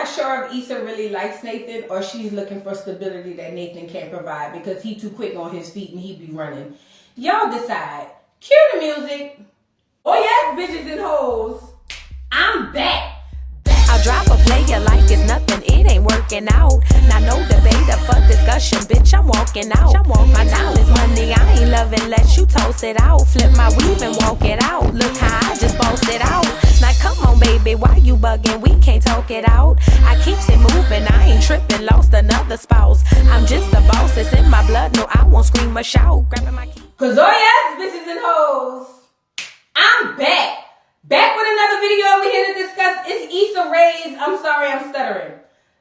not sure if Issa really likes Nathan or she's looking for stability that Nathan can't provide because he too quick on his feet and he be running. Y'all decide. Cue the music. Oh yes, bitches and hoes. I'm back. I'll drop a player like it's nothing, it ain't working out. Now no debate up for discussion, bitch, I'm walking out. My time is money, I ain't loving unless you toast it out. Flip my weave and walk it out, look how I just bossed it out. Now come on baby, why you bugging, we can't talk it out. I keeps it moving, I ain't tripping, lost another spouse. I'm just a boss, it's in my blood, no I won't scream or shout. Grabbing my keys. Cause oh yes, bitches and hoes, I'm back. Back with another video we here to discuss. It's Issa Rae's, I'm sorry, I'm stuttering.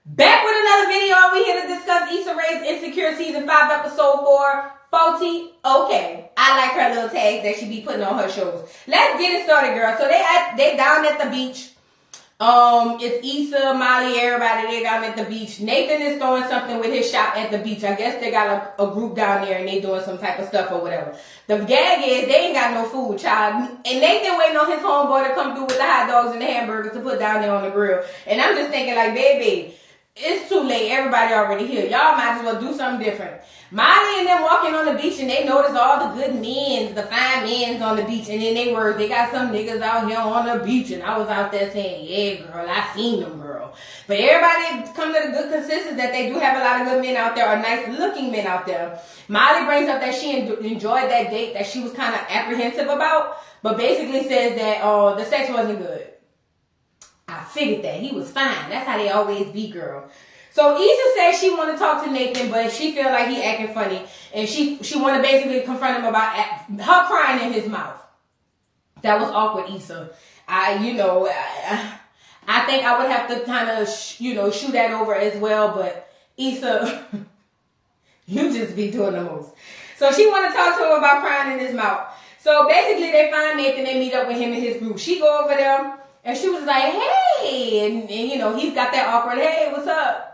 Back with another video we here to discuss Issa Rae's Insecure Season 5 Episode 4, Faulty. Okay, I like her little tags that she be putting on her shows. Let's get it started, girl. So they down at the beach. It's Issa, Molly, everybody, they down at the beach. Nathan is throwing something with his shop at the beach. I guess they got a group down there and they doing some type of stuff or whatever. The gag is they ain't got no food, child. And Nathan waiting on his homeboy to come through with the hot dogs and the hamburgers to put down there on the grill. And I'm just thinking like, baby, it's too late. Everybody already here. Y'all might as well do something different. Molly and them walking on the beach and they notice all the good men's, the fine men's on the beach. And then they were, they got some niggas out here on the beach. And I was out there saying, yeah, girl, I seen them, girl. But everybody come to the good consensus that they do have a lot of good men out there, or nice looking men out there. Molly brings up that she enjoyed that date that she was kind of apprehensive about. But basically says that the sex wasn't good. I figured that. He was fine. That's how they always be, girl. So Issa says she want to talk to Nathan, but she feel like he acting funny. And she want to basically confront him about her crying in his mouth. That was awkward, Issa. I think I would have to kind of, shoot that over as well. But Issa, you just be doing the most. So she want to talk to him about crying in his mouth. So basically they find Nathan and meet up with him and his group. She go over there and she was like, hey. And he's got that awkward, hey, what's up?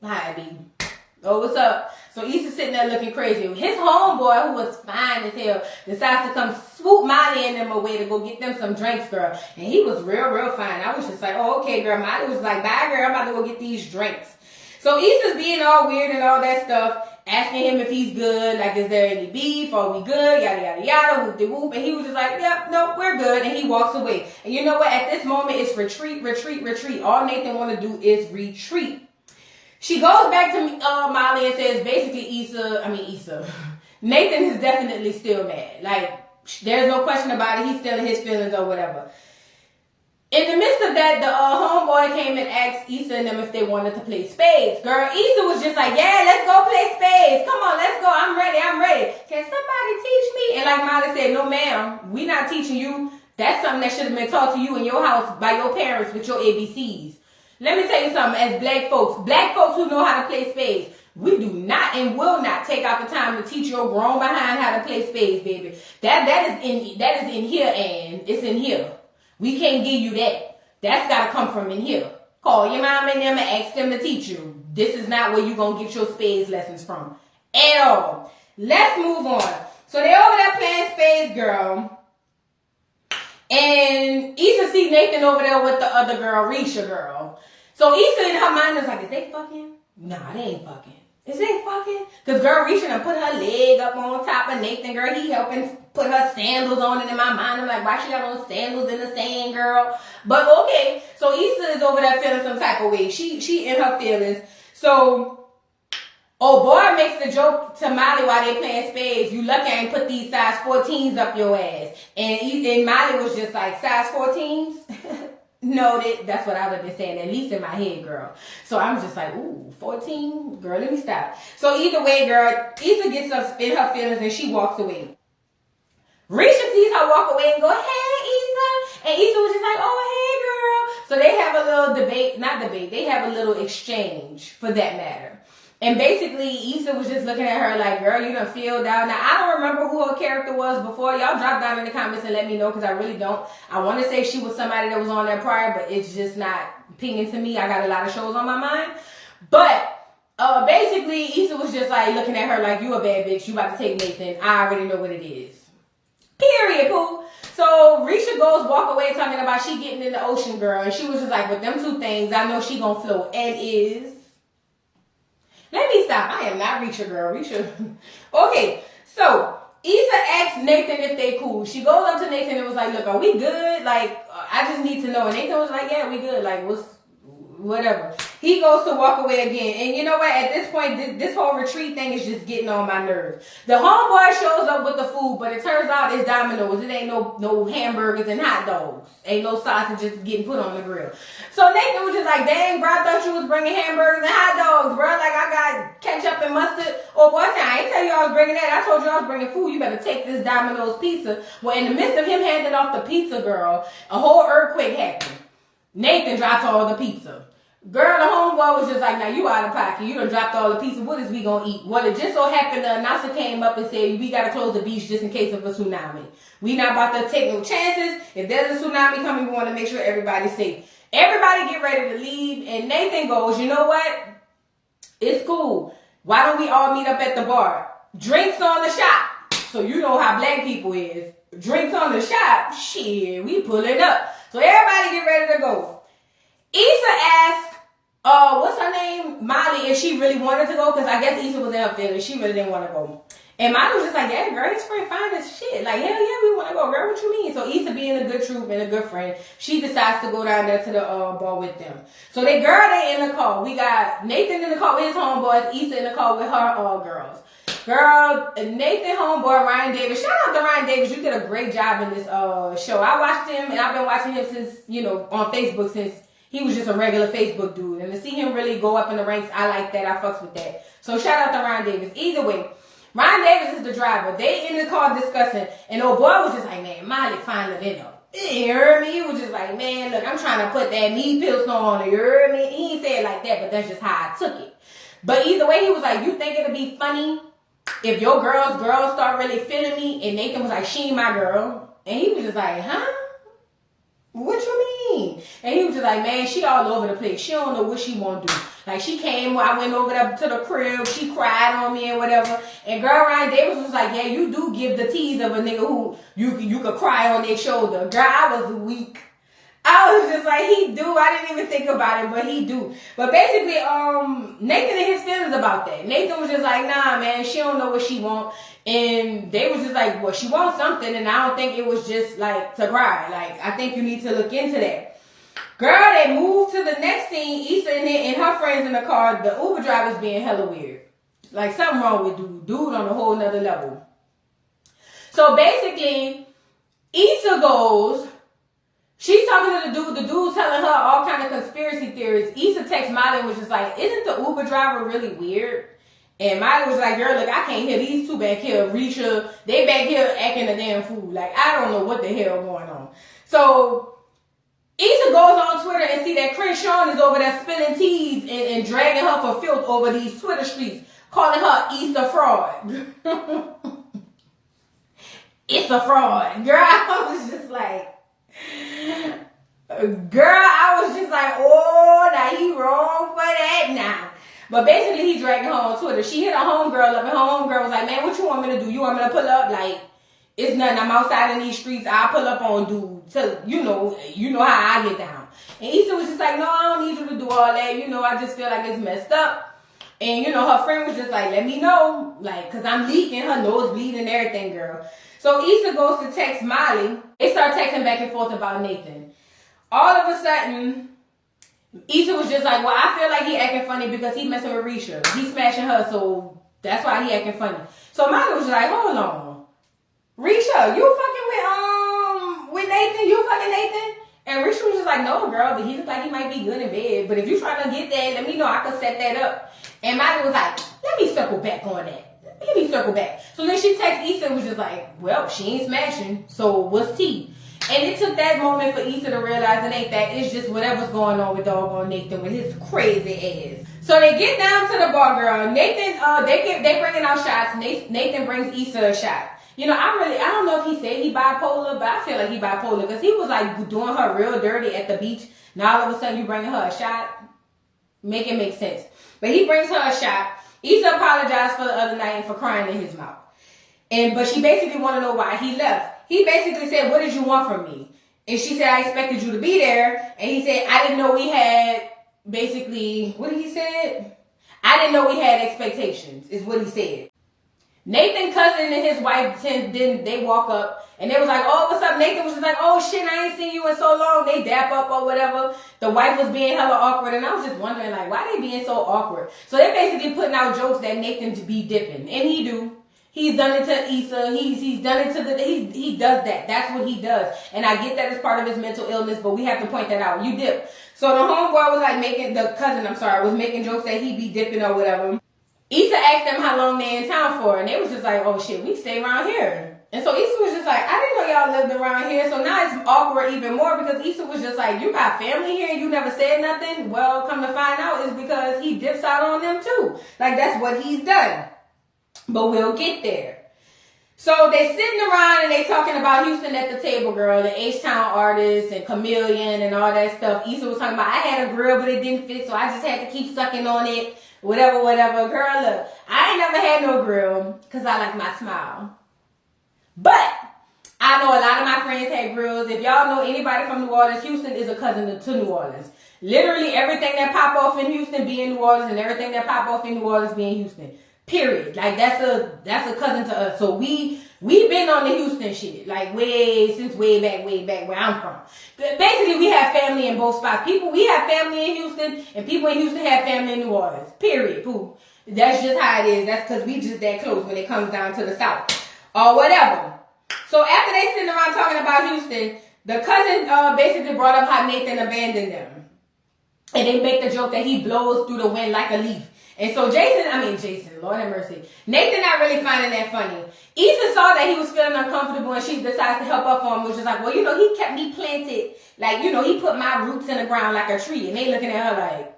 Hi, B. Oh, what's up? So Issa's sitting there looking crazy. His homeboy, who was fine as hell, decides to come swoop Molly and them away to go get them some drinks, girl. And he was real fine. I was just like, oh, okay, girl. Molly was like, bye, girl. I'm about to go get these drinks. So Issa's being all weird and all that stuff, asking him if he's good, like, is there any beef? Are we good? Yada, yada, yada, whoop-de-whoop. And he was just like, yep, no, we're good. And he walks away. And you know what? At this moment, it's retreat, retreat, retreat. All Nathan want to do is retreat. She goes back to Molly and says, basically, Issa. Nathan is definitely still mad. Like, there's no question about it. He's still in his feelings or whatever. In the midst of that, the homeboy came and asked Issa and them if they wanted to play spades. Girl, Issa was just like, yeah, let's go play spades. Come on, let's go. I'm ready. Can somebody teach me? And like Molly said, no, ma'am, we not teaching you. That's something that should have been taught to you in your house by your parents with your ABCs. Let me tell you something, as black folks who know how to play spades, we do not and will not take out the time to teach your grown behind how to play spades, baby. That is in here, and it's in here. We can't give you that. That's got to come from in here. Call your mom and them and ask them to teach you. This is not where you're going to get your spades lessons from. At all. Let's move on. So they over there playing spades, girl. And Issa see Nathan over there with the other girl, Risha, girl. So Issa in her mind is like, is they fucking? Nah, they ain't fucking. Is they fucking? Because girl Risha done put her leg up on top of Nathan, girl. He helping put her sandals on. And in my mind, I'm like, why she got on sandals in the sand, girl? But okay. So Issa is over there feeling some type of way. She in her feelings. So, oh boy makes the joke to Molly while they playing spades. You lucky I ain't put these size 14s up your ass. And Molly was just like, size 14s? No, that's what I would have been saying, at least in my head, girl. So I'm just like, ooh, 14? Girl, let me stop. So either way, girl, Issa gets up in her feelings and she walks away. Risha sees her walk away and go, hey, Issa. And Issa was just like, oh, hey, girl. So they have a little they have a little exchange for that matter. And basically, Issa was just looking at her like, girl, you done feel down. Now, I don't remember who her character was before. Y'all drop down in the comments and let me know because I really don't. I want to say she was somebody that was on there prior, but it's just not pinging to me. I got a lot of shows on my mind. But basically, Issa was just like looking at her like, you a bad bitch. You about to take Nathan. I already know what it is. Period, poo. So Risha goes walk away talking about she getting in the ocean, girl. And she was just like, with them two things, I know she gonna float. And is... Let me stop. I am not Risha, girl. Risha. Okay, so Issa asked Nathan if they cool. She goes up to Nathan and was like, look, are we good? Like, I just need to know. And Nathan was like, yeah, we good. Like, whatever. He goes to walk away again. And you know what? At this point, this whole retreat thing is just getting on my nerves. The homeboy shows up with the food, but it turns out it's Domino's. It ain't no hamburgers and hot dogs. Ain't no sausages getting put on the grill. So Nathan was just like, dang, bro, I thought you was bringing hamburgers and hot dogs, bro. Like, I got ketchup and mustard. Oh, boy, I ain't tell you I was bringing that. I told you I was bringing food. You better take this Domino's pizza. Well, in the midst of him handing off the pizza, girl, a whole earthquake happened. Nathan dropped all the pizza. Girl, the homeboy was just like, now you out of pocket. You done dropped all the pizza. What is we gonna eat? Well, it just so happened the announcer came up and said, we gotta close the beach just in case of a tsunami. We not about to take no chances. If there's a tsunami coming, we want to make sure everybody's safe. Everybody get ready to leave. And Nathan goes, you know what? It's cool. Why don't we all meet up at the bar? Drinks on the shop. So you know how black people is. Drinks on the shop. Shit, we pulling up. So everybody get ready to go. Issa asked, what's her name? Molly, if she really wanted to go, because I guess Issa was in her feelings. She really didn't want to go. And Molly was just like, yeah, girl, his friend fine as shit. Like, hell yeah, we want to go. Girl, what you mean? So Issa being a good troop and a good friend, she decides to go down there to the bar with them. So they in the car. We got Nathan in the car with his homeboys, Issa in the car with her girls. Girl, Nathan homeboy, Ryan Davis. Shout out to Ryan Davis. You did a great job in this show. I watched him, and I've been watching him since, on Facebook since he was just a regular Facebook dude. And to see him really go up in the ranks, I like that. I fucks with that. So shout out to Ryan Davis. Either way, Ryan Davis is the driver. They in the car discussing. And old boy was just like, man, Molly finally did know. You heard me? He was just like, man, look, I'm trying to put that meat pills on. You heard me? He ain't say it like that, but that's just how I took it. But either way, he was like, you think it'll be funny if your girls start really feeling me? And Nathan was like, she ain't my girl. And he was just like, huh? What you mean? And he was just like, man, she all over the place. She don't know what she want to do. Like, she came, I went over there to the crib. She cried on me and whatever. And girl, Ryan Davis was like, yeah, you do give the tease of a nigga who you could cry on their shoulder. Girl, I was weak. I was just like, he do. I didn't even think about it, but he do. But basically, Nathan and his feelings about that. Nathan was just like, nah, man, she don't know what she want. And they was just like, well, she wants something, and I don't think it was just like to cry. Like, I think you need to look into that. Girl, they moved to the next scene. Issa and her friends in the car. The Uber driver's being hella weird. Like, something wrong with dude. Dude on a whole nother level. So basically, Issa goes... She's talking to the dude. The dude's telling her all kind of conspiracy theories. Issa texts Molly and was just like, isn't the Uber driver really weird? And Molly was like, girl, look, I can't hear these two back here. Risha, they back here acting a damn fool. Like, I don't know what the hell going on. So, Issa goes on Twitter and see that Chris Sean is over there spilling teas and dragging her for filth over these Twitter streets, calling her Issa fraud. It's a fraud. Girl, I was just like... Girl, I was just like, oh, now he wrong for that now. But basically, he dragging her on Twitter. She hit her homegirl up, and her homegirl was like, man, what you want me to do? You want me to pull up? Like, it's nothing. I'm outside in these streets. I'll pull up on dude. So, you know how I get down. And Issa was just like, no, I don't need you to do all that. I just feel like it's messed up. And, her friend was just like, let me know. Like, because I'm leaking. Her nose bleeding and everything, girl. So Issa goes to text Molly. They start texting back and forth about Nathan. All of a sudden, Issa was just like, well, I feel like he acting funny because he messing with Risha. He smashing her, so that's why he acting funny. So Molly was just like, hold on. Risha, you fucking with Nathan? You fucking Nathan? And Risha was just like, no, girl, but he looks like he might be good in bed. But if you trying to get that, let me know. I can set that up. And Molly was like, let me circle back on that. Let me circle back. So then she texted Issa and was just like, well, she ain't smashing, so what's tea? And it took that moment for Issa to realize it ain't that. It's just whatever's going on with doggone Nathan with his crazy ass. So they get down to the bar, girl. Nathan, they bringing out shots. Nathan brings Issa a shot. I don't know if he said he bipolar, but I feel like he bipolar because he was like doing her real dirty at the beach. Now all of a sudden you bringing her a shot. Make it make sense. But he brings her a shot. Issa apologized for the other night and for crying in his mouth. But she basically want to know why he left. he basically said, what did you want from me? And she said, I expected you to be there. And he said, I didn't know we had, basically, what did he say? I didn't know we had expectations, is what he said. Nathan cousin and his wife, then they walk up, and they was like, oh, what's up? Nathan was just like, oh, shit, I ain't seen you in so long. They dap up or whatever. The wife was being hella awkward, and I was just wondering, like, why they being so awkward? So they're basically putting out jokes that Nathan to be dipping, and he do. He's done it to Issa. He's done it to he does that. That's what he does. And I get that as part of his mental illness, but we have to point that out. You dip. So the homeboy was like was making jokes that he be dipping or whatever. Issa asked them how long they in town for, and they was just like, oh shit, we stay around here. And so Issa was just like, I didn't know y'all lived around here. So now it's awkward even more because Issa was just like, you got family here and you never said nothing? Well, come to find out is because he dips out on them too. Like that's what he's done. But we'll get there. So they sitting around and they talking about Houston at the table, girl. The H-Town artists and Chameleon and all that stuff. Issa was talking about, I had a grill, but it didn't fit, so I just had to keep sucking on it. Whatever. Girl, look, I ain't never had no grill because I like my smile. But I know a lot of my friends had grills. If y'all know anybody from New Orleans, Houston is a cousin to New Orleans. Literally everything that pop off in Houston be in New Orleans, and everything that pop off in New Orleans be in Houston. Period. Like that's a cousin to us. So we've been on the Houston shit like since way back where I'm from. But basically, we have family in both spots. We have family in Houston, and people in Houston have family in New Orleans. Period. Pooh. That's just how it is. That's because we just that close when it comes down to the South or whatever. So after they sitting around talking about Houston, the cousin basically brought up how Nathan abandoned them, and they make the joke that he blows through the wind like a leaf. And so Jason, Lord have mercy. Nathan not really finding that funny. Issa saw that he was feeling uncomfortable and she decides to help up for him, which is like, well, he kept me planted. Like, he put my roots in the ground like a tree. And they looking at her like,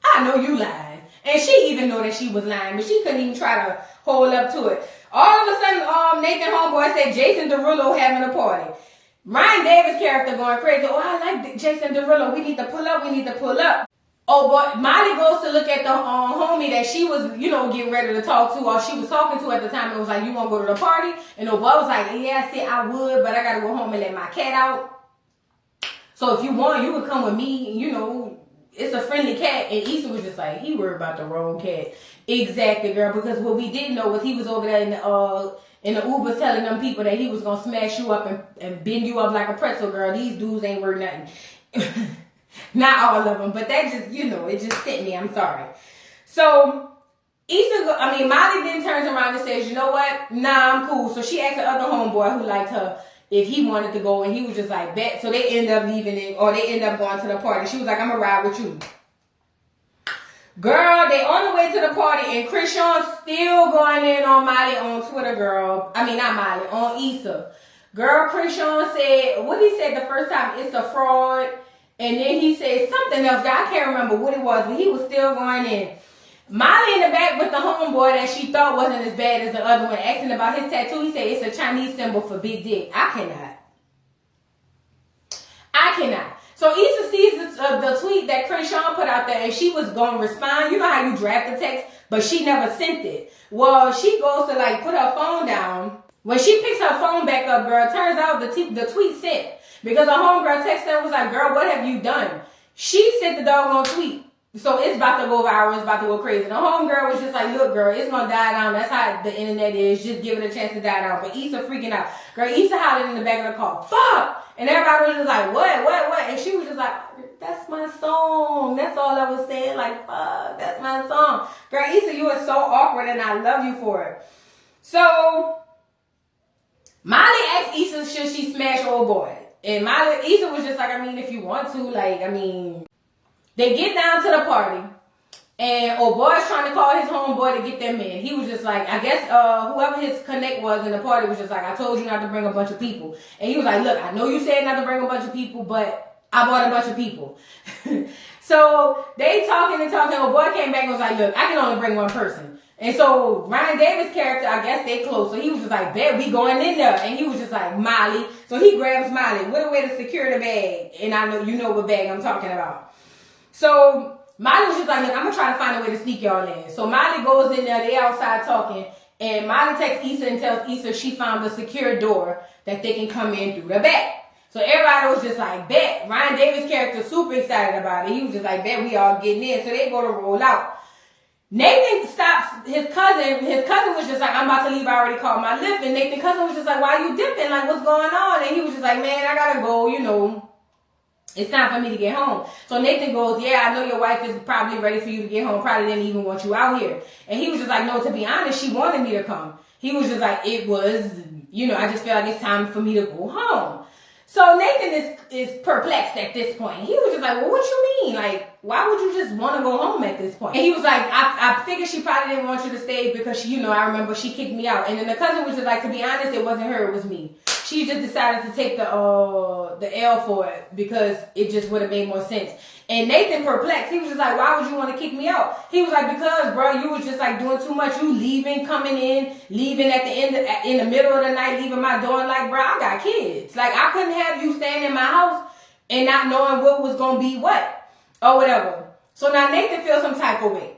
I know you lying. And she even know that she was lying, but she couldn't even try to hold up to it. All of a sudden, Nathan homeboy said Jason Derulo having a party. Ryan Davis' character going crazy. Oh, I like Jason Derulo. We need to pull up. Oh boy, Molly goes to look at the homie that she was, getting ready to talk to, or she was talking to at the time, and was like, you want to go to the party? And the boy was like, yeah, I said I would, but I got to go home and let my cat out. So if you want, you could come with me, it's a friendly cat. And Issa was just like, he worried about the wrong cat. Exactly, girl, because what we didn't know was he was over there in the Uber telling them people that he was going to smash you up and bend you up like a pretzel, girl. These dudes ain't worth nothing. Not all of them, but that just, it just hit me. I'm sorry. So, Molly then turns around and says, you know what? Nah, I'm cool. So she asked the other homeboy who liked her if he wanted to go, and he was just like, bet. So they end up leaving it, or they end up going to the party. She was like, I'm going to ride with you. Girl, they on the way to the party, and Krishan still going in on Molly on Twitter, girl. Not Molly, on Issa. Girl, Krishan said, what he said the first time, it's a fraud. And then he said something else. I can't remember what it was, but he was still going in. Molly in the back with the homeboy that she thought wasn't as bad as the other one, asking about his tattoo. He said it's a Chinese symbol for big dick. I cannot. So Issa sees the tweet that Krishan put out there, and she was going to respond. You know how you draft the text, but she never sent it. Well, she goes to put her phone down. When she picks her phone back up, girl, turns out the tweet sent. Because her homegirl texted her and was like, girl, what have you done? She sent the doggone tweet. So it's about to go viral. It's about to go crazy. The homegirl was just like, look, girl, it's going to die down. That's how the internet is. Just give it a chance to die down. But Issa freaking out. Girl, Issa hollered in the back of the car, fuck! And everybody was just like, what? And she was just like, that's my song. That's all I was saying. Like, fuck, that's my song. Girl, Issa, you are so awkward and I love you for it. So, Molly asked Issa, should she smash old boy? And Issa was just like, if you want to, they get down to the party, and old boy's trying to call his homeboy to get them in. He was just like, I guess, whoever his connect was in the party was just like, I told you not to bring a bunch of people. And he was like, look, I know you said not to bring a bunch of people, but I brought a bunch of people. So they talking. Old boy came back and was like, look, I can only bring one person. And so Ryan Davis' character, I guess they close. So he was just like, bet we going in there. And he was just like, Molly. So he grabs Molly. What a way to secure the bag. And I know you know what bag I'm talking about. So Molly was just like, look, I'm going to try to find a way to sneak y'all in. So Molly goes in there. They outside talking. And Molly texts Issa and tells Issa she found a secure door that they can come in through the back. So everybody was just like, bet. Ryan Davis' character super excited about it. He was just like, bet we all getting in. So they go to roll out. Nathan stops his cousin. His cousin was just like, I'm about to leave. I already called my lift. And Nathan's cousin was just like, why are you dipping? Like, what's going on? And he was just like, man, I gotta go, you know. It's time for me to get home. So Nathan goes, yeah, I know your wife is probably ready for you to get home. Probably didn't even want you out here. And he was just like, no, to be honest, she wanted me to come. He was just like, it was, you know, I just feel like it's time for me to go home. So Nathan is perplexed at this point. He was just like, well, what you mean? Like, why would you just want to go home at this point? And he was like, I figured she probably didn't want you to stay because she, you know, I remember she kicked me out. And then the cousin was just like, to be honest, it wasn't her, it was me. She just decided to take the L for it because it just would have made more sense. And Nathan perplexed. He was just like, why would you want to kick me out? He was like, because, bro, you was just like doing too much. You leaving, coming in, leaving at the end, in the middle of the night, leaving my door. Like, bro, I got kids. Like, I couldn't have you staying in my house and not knowing what was going to be what or whatever. So now Nathan feels some type of way.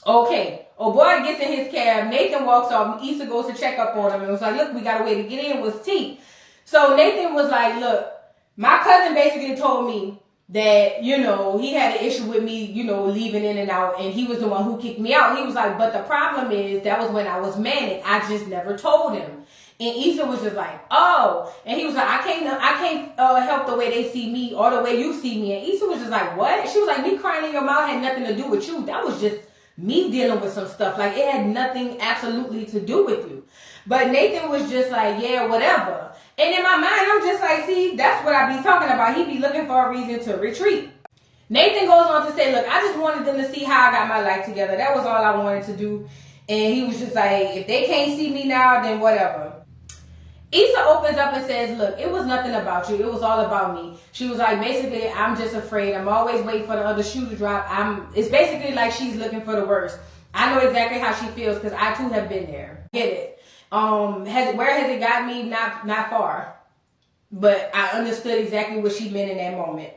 Okay. Oh boy gets in his cab. Nathan walks off. Issa goes to check up on him and was like, look, we got a way to get in. Was T. So Nathan was like, look, my cousin basically told me that, you know, he had an issue with me, you know, leaving in and out, and he was the one who kicked me out. He was like, but the problem is that was when I was manic. I just never told him. And Issa was just like, oh. And he was like, I can't help the way they see me or the way you see me. And Issa was just like, what? She was like, me crying in your mouth had nothing to do with you. That was just me dealing with some stuff. Like, it had nothing absolutely to do with you. But Nathan was just like, yeah, whatever. And in my mind, I'm just like, see, that's what I be talking about. He be looking for a reason to retreat. Nathan goes on to say, look, I just wanted them to see how I got my life together. That was all I wanted to do. And he was just like, if they can't see me now, then whatever. Issa opens up and says, look, it was nothing about you. It was all about me. She was like, basically, I'm just afraid. I'm always waiting for the other shoe to drop. It's basically like she's looking for the worst. I know exactly how she feels because I too have been there. Get it. Where has it got me? Not far. But I understood exactly what she meant in that moment.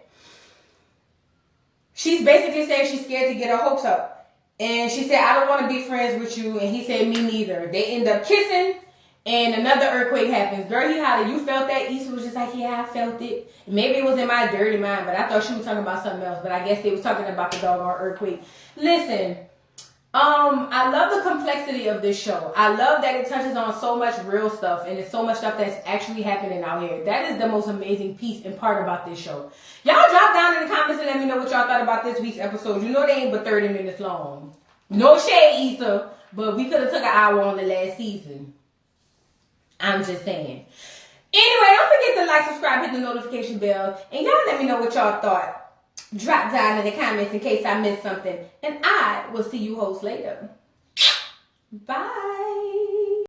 She's basically saying she's scared to get her hopes up. And she said, I don't want to be friends with you. And he said, me neither. They end up kissing. And another earthquake happens. Girl, he hollered, you felt that? Issa was just like, yeah, I felt it. Maybe it was in my dirty mind, but I thought she was talking about something else. But I guess they was talking about the doggone earthquake. Listen, I love the complexity of this show. I love that it touches on so much real stuff, and it's so much stuff that's actually happening out here. That is the most amazing piece and part about this show. Y'all drop down in the comments and let me know what y'all thought about this week's episode. You know they ain't but 30 minutes long. No shade, Issa, but we could have took an hour on the last season. I'm just saying. Anyway, don't forget to like, subscribe, hit the notification bell, and y'all let me know what y'all thought. Drop down in the comments in case I missed something. And I will see you hoes later. Bye.